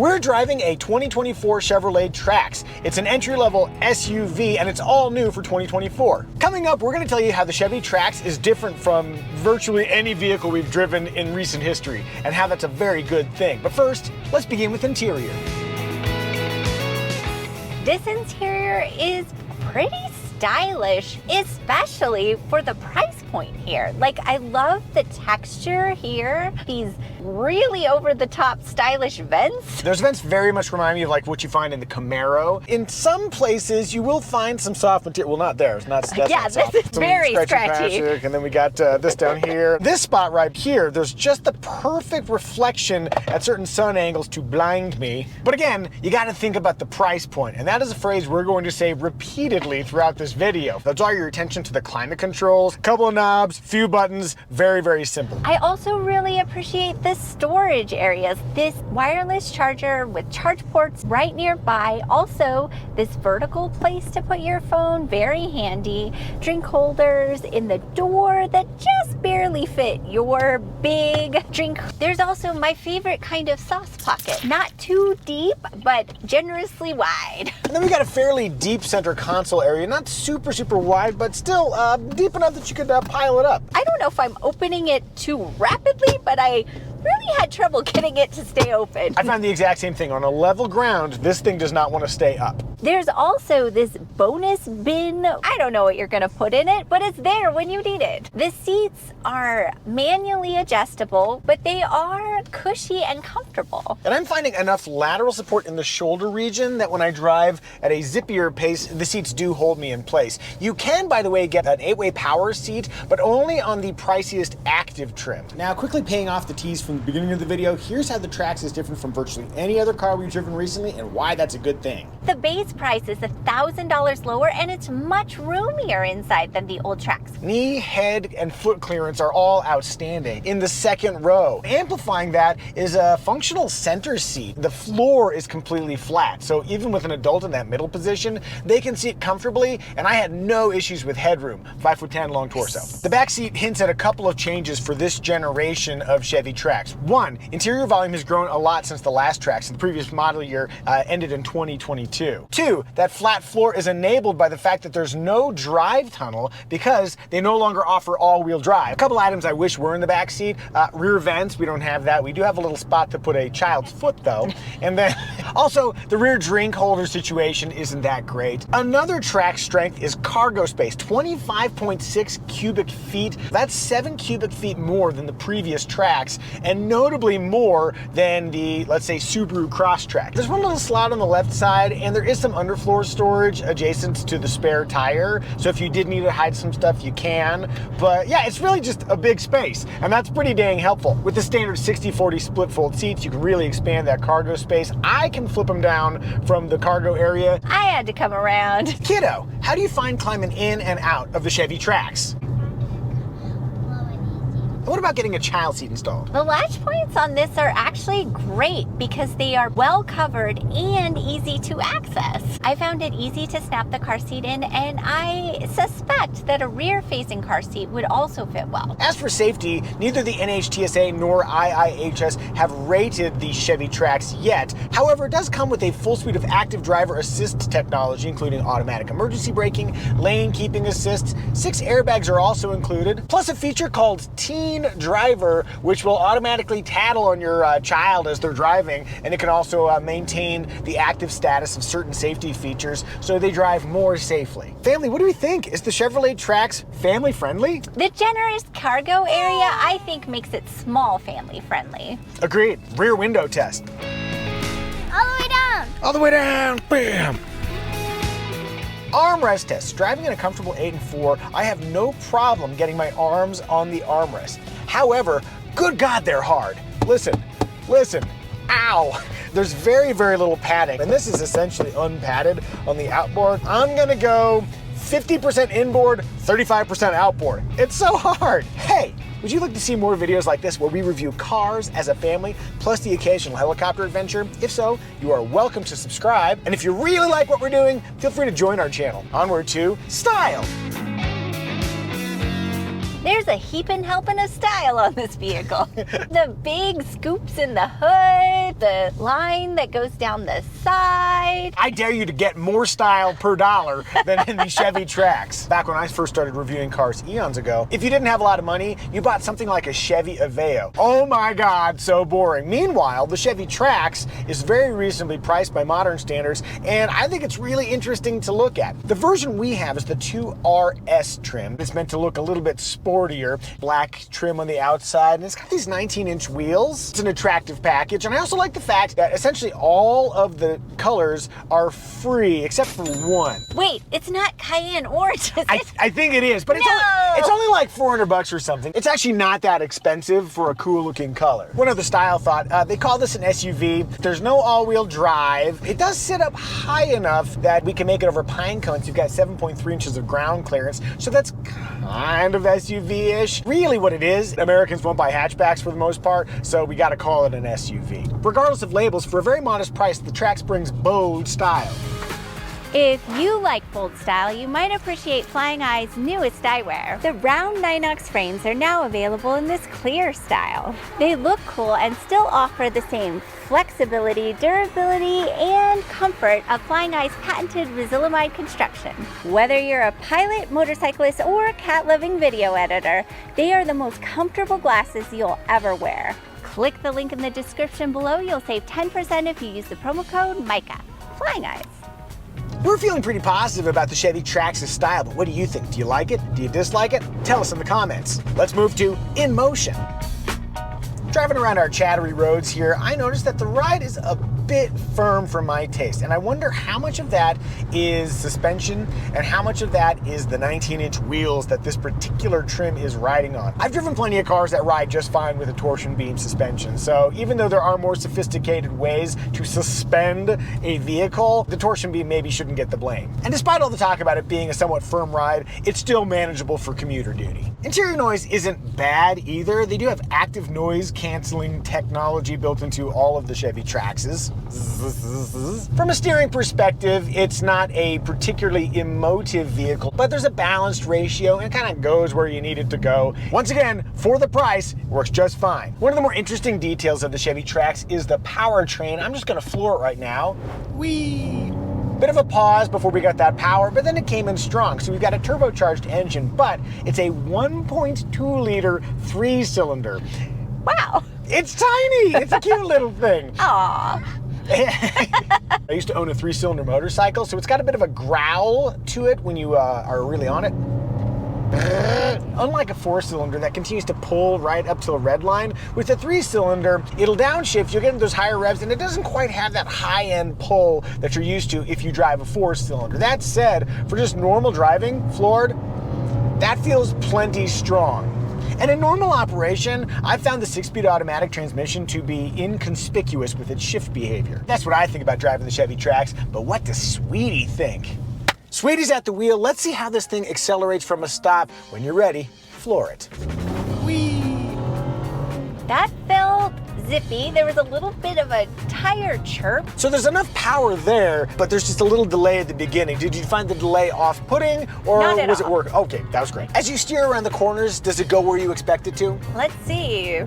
We're driving a 2024 Chevrolet Trax. It's an entry-level SUV and it's all new for 2024. Coming up, we're going to tell you how the Chevy Trax is different from virtually any vehicle we've driven in recent history and how that's a very good thing. But first, let's begin with interior. This interior is pretty stylish, especially for the price point here. Like, I love the texture here. These really over-the-top stylish vents. Those vents very much remind me of like what you find in the Camaro. In some places, you will find some soft material. Well, not there. It's not. Yeah, this is very scratchy. Plastic, and then we got this down here. This spot right here, there's just the perfect reflection at certain sun angles to blind me. But again, you got to think about the price point, and that is a phrase we're going to say repeatedly throughout this video. They'll draw your attention to the climate controls, couple of knobs, few buttons, very, very simple. I also really appreciate the storage areas. This wireless charger with charge ports right nearby. Also, this vertical place to put your phone, very handy. Drink holders in the door that just barely fit your big drink. There's also my favorite kind of sauce pocket. Not too deep, but generously wide. And then we got a fairly deep center console area, not super, super wide, but still deep enough that you could pile it up. I don't know if I'm opening it too rapidly, but I really had trouble getting it to stay open. I found the exact same thing. On a level ground, this thing does not want to stay up. There's also this bonus bin. I don't know what you're gonna put in it, but it's there when you need it. The seats are manually adjustable, but they are cushy and comfortable. And I'm finding enough lateral support in the shoulder region that when I drive at a zippier pace, the seats do hold me in place. You can, by the way, get an 8-way power seat, but only on the priciest active trim. Now, quickly paying off the tease from the beginning of the video, here's how the Trax is different from virtually any other car we've driven recently and why that's a good thing. The base price is $1,000 lower and it's much roomier inside than the old Trax. Knee, head, and foot clearance are all outstanding in the second row. Amplifying that is a functional center seat. The floor is completely flat, so even with an adult in that middle position, they can sit comfortably, and I had no issues with headroom, 5'10" long torso. The back seat hints at a couple of changes for this generation of Chevy Trax. One, interior volume has grown a lot since the last Trax, and the previous model year ended in 2022. Two, that flat floor is enabled by the fact that there's no drive tunnel because they no longer offer all-wheel drive. A couple items I wish were in the back seat. Rear vents, we don't have that. We do have a little spot to put a child's foot though. And then also the rear drink holder situation isn't that great. Another Trax strength is cargo space, 25.6 cubic feet. That's 7 cubic feet more than the previous Trax, and notably more than the, let's say, Subaru Crosstrek. There's one little slot on the left side, and there is some underfloor storage adjacent to the spare tire, so if you did need to hide some stuff, you can. But yeah, it's really just a big space, and that's pretty dang helpful. With the standard 60/40 split fold seats, you can really expand that cargo space. I can flip them down from the cargo area. I had to come around. Kiddo, how do you find climbing in and out of the Chevy Trax? What about getting a child seat installed? The latch points on this are actually great because they are well covered and easy to access. I found it easy to snap the car seat in, and I suspect that a rear-facing car seat would also fit well. As for safety, neither the NHTSA nor IIHS have rated the Chevy Trax yet. However, it does come with a full suite of active driver assist technology, including automatic emergency braking, lane keeping assist. 6 airbags are also included, plus a feature called Teen Driver, which will automatically tattle on your child as they're driving, and it can also maintain the active status of certain safety features so they drive more safely. Family, what do we think? Is the Chevrolet Trax family friendly? The generous cargo area, I think, makes it small family friendly. Agreed. Rear window test. All the way down. All the way down. Bam. Armrest test. Driving in a comfortable 8 and 4, I have no problem getting my arms on the armrest. However, good God, they're hard. Listen. Ow! There's very, very little padding, and this is essentially unpadded on the outboard. I'm gonna go 50% inboard, 35% outboard. It's so hard. Hey, would you like to see more videos like this where we review cars as a family, plus the occasional helicopter adventure? If so, you are welcome to subscribe. And if you really like what we're doing, feel free to join our channel. Onward to style. There's a heaping helping of style on this vehicle. The big scoops in the hood, the line that goes down the side. I dare you to get more style per dollar than in the Chevy Trax. Back when I first started reviewing cars eons ago, if you didn't have a lot of money, you bought something like a Chevy Aveo. Oh my God, so boring. Meanwhile, the Chevy Trax is very reasonably priced by modern standards, and I think it's really interesting to look at. The version we have is the 2RS trim. It's meant to look a little bit sportier. Black trim on the outside, and it's got these 19-inch wheels. It's an attractive package, and I also like the fact that essentially all of the colors are free except for one. Wait, it's not cayenne orange, is it? I think it is, but it's only like $400 or something. It's actually not that expensive for a cool looking color. One other style thought, they call this an SUV. There's no all-wheel drive. It does sit up high enough that we can make it over pine cones. You've got 7.3 inches of ground clearance, so that's kind of SUV-ish. Really what it is, Americans won't buy hatchbacks for the most part, so we gotta call it an SUV. Regardless of labels, for a very modest price, the Trax brings bold style. If you like bold style, you might appreciate Flying Eye's newest eyewear. The round Ninox frames are now available in this clear style. They look cool and still offer the same flexibility, durability, and comfort of Flying Eye's patented Resilimide construction. Whether you're a pilot, motorcyclist, or a cat-loving video editor, they are the most comfortable glasses you'll ever wear. Click the link in the description below. You'll save 10% if you use the promo code Micah. Flying Eyes. We're feeling pretty positive about the Chevy Trax's style, but what do you think? Do you like it? Do you dislike it? Tell us in the comments. Let's move to In Motion. Driving around our chattery roads here, I noticed that the ride is a bit firm for my taste, and I wonder how much of that is suspension and how much of that is the 19-inch wheels that this particular trim is riding on. I've driven plenty of cars that ride just fine with a torsion beam suspension, so even though there are more sophisticated ways to suspend a vehicle, the torsion beam maybe shouldn't get the blame. And despite all the talk about it being a somewhat firm ride, it's still manageable for commuter duty. Interior noise isn't bad either. They do have active noise canceling technology built into all of the Chevy Traxes. From a steering perspective, it's not a particularly emotive vehicle, but there's a balanced ratio and it kind of goes where you need it to go. Once again, for the price, it works just fine. One of the more interesting details of the Chevy Trax is the powertrain. I'm just gonna floor it right now. Whee! Bit of a pause before we got that power, but then it came in strong. So we've got a turbocharged engine, but it's a 1.2 liter 3-cylinder. Wow. It's tiny. It's a cute little thing. Aww. I used to own a 3-cylinder motorcycle, so it's got a bit of a growl to it when you are really on it. Unlike a 4-cylinder that continues to pull right up to the red line, with a 3-cylinder, it'll downshift, you'll get into those higher revs, and it doesn't quite have that high-end pull that you're used to if you drive a 4-cylinder. That said, for just normal driving, floored, that feels plenty strong. And in normal operation, I've found the 6-speed automatic transmission to be inconspicuous with its shift behavior. That's what I think about driving the Chevy Trax, but what does Sweetie think? Sweetie's at the wheel. Let's see how this thing accelerates from a stop. When you're ready, floor it. Whee! That felt zippy. There was a little bit of a tire chirp. So there's enough power there, but there's just a little delay at the beginning. Did you find the delay off-putting, or was it working? Okay, that was great. As you steer around the corners, does it go where you expect it to? Let's see.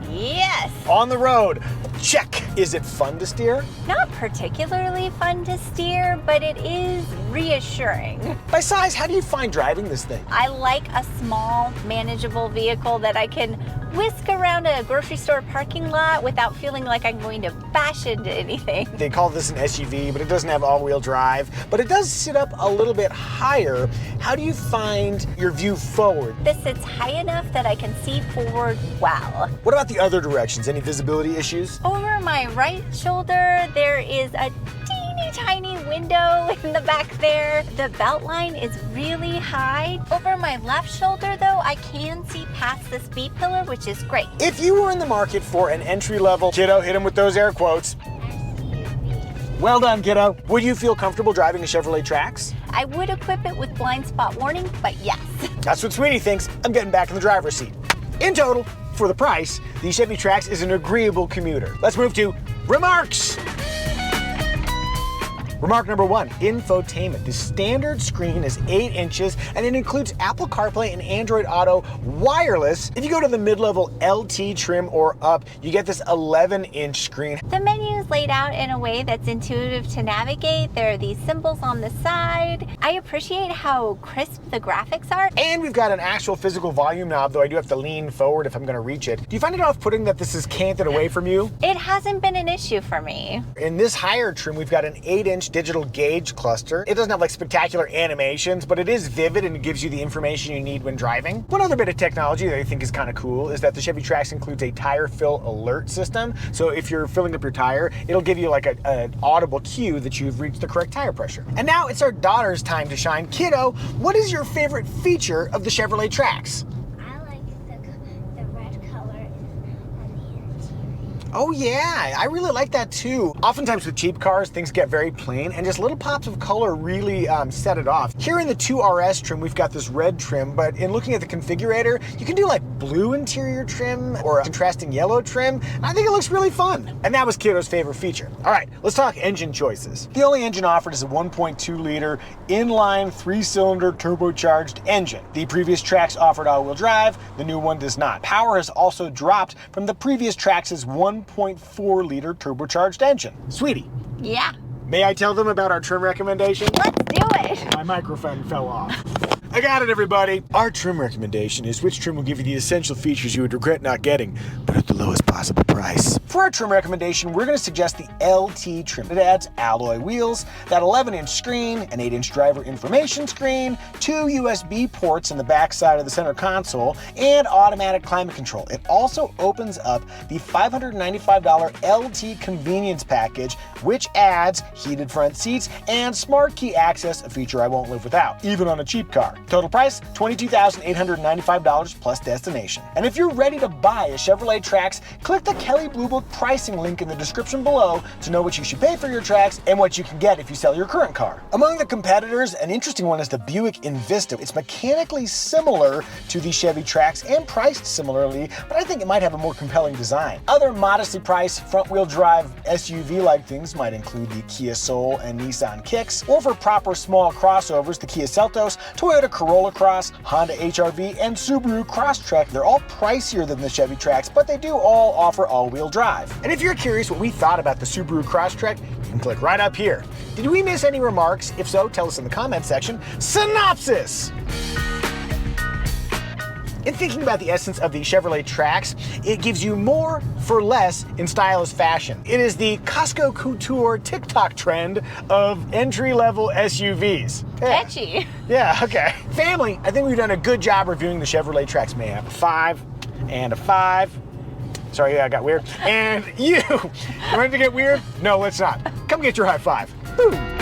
Yes. On the road. Check. Is it fun to steer? Not particularly fun to steer, but it is reassuring. By size, how do you find driving this thing? I like a small, manageable vehicle that I can whisk around a grocery store parking lot without feeling like I'm going to bash into anything. They call this an SUV, but it doesn't have all-wheel drive, but it does sit up a little bit higher. How do you find your view forward? This sits high enough that I can see forward well. What about the other directions? Any visibility issues? Over my right shoulder, there is a teeny tiny window in the back there. The belt line is really high. Over my left shoulder, though, I can see past the speed pillar, which is great. If you were in the market for an entry-level, kiddo, hit him with those air quotes. Well done, kiddo. Would you feel comfortable driving a Chevrolet Trax? I would equip it with blind spot warning, but yes. That's what Sweetie thinks. I'm getting back in the driver's seat. In total, for the price, the Chevy Trax is an agreeable commuter. Let's move to remarks. Remark number 1, infotainment. The standard screen is 8 inches and it includes Apple CarPlay and Android Auto wireless. If you go to the mid-level LT trim or up, you get this 11-inch screen. The menu is laid out in a way that's intuitive to navigate. There are these symbols on the side. I appreciate how crisp the graphics are. And we've got an actual physical volume knob, though I do have to lean forward if I'm going to reach it. Do you find it off-putting that this is canted away from you? It hasn't been an issue for me. In this higher trim, we've got an 8-inch digital gauge cluster. It doesn't have like spectacular animations, but it is vivid and it gives you the information you need when driving. One other bit of technology that I think is kind of cool is that the Chevy Trax includes a tire fill alert system. So if you're filling up your tire, it'll give you like an audible cue that you've reached the correct tire pressure. And now it's our daughter's time to shine. Kiddo, what is your favorite feature of the Chevrolet Trax? I like the red color on the interior. Oh yeah, I really like that too. Oftentimes with cheap cars, things get very plain and just little pops of color really set it off. Here in the 2RS trim, we've got this red trim, but in looking at the configurator, you can do like blue interior trim or a contrasting yellow trim. And I think it looks really fun. And that was Kiddo's favorite feature. All right, let's talk engine choices. The only engine offered is a 1.2 liter inline 3-cylinder turbocharged engine. The previous Trax offered all-wheel drive, the new one does not. Power has also dropped from the previous Trax's 1.4 liter turbocharged engine. Sweetie, Yeah, may I tell them about our trim recommendation? let's do it. My microphone fell off. I got it, everybody. Our trim recommendation is which trim will give you the essential features you would regret not getting, but at the lowest possible price. For our trim recommendation, we're going to suggest the LT trim. It adds alloy wheels, that 11-inch screen, an 8-inch driver information screen, 2 USB ports in the back side of the center console, and automatic climate control. It also opens up the $595 LT convenience package, which adds heated front seats and smart key access, a feature I won't live without, even on a cheap car. Total price, $22,895 plus destination. And if you're ready to buy a Chevrolet Trax, click the Kelley Blue Book pricing link in the description below to know what you should pay for your Trax and what you can get if you sell your current car. Among the competitors, an interesting one is the Buick Envista. It's mechanically similar to the Chevy Trax and priced similarly, but I think it might have a more compelling design. Other modestly priced front-wheel drive SUV-like things might include the Kia Soul and Nissan Kicks, or for proper small crossovers, the Kia Seltos, Toyota Corolla Cross, Honda HR-V, and Subaru Crosstrek. They're all pricier than the Chevy Trax, but they do all offer all-wheel drive. And if you're curious what we thought about the Subaru Crosstrek, you can click right up here. Did we miss any remarks? If so, tell us in the comments section. Synopsis! In thinking about the essence of the Chevrolet Trax, it gives you more for less in stylish fashion. It is the Costco Couture TikTok trend of entry-level SUVs. Yeah. Catchy. Yeah, okay. Family, I think we've done a good job reviewing the Chevrolet Trax. May I have a 5 and a 5. Sorry, yeah, I got weird. And you ready to get weird? No, let's not. Come get your high five. Boom.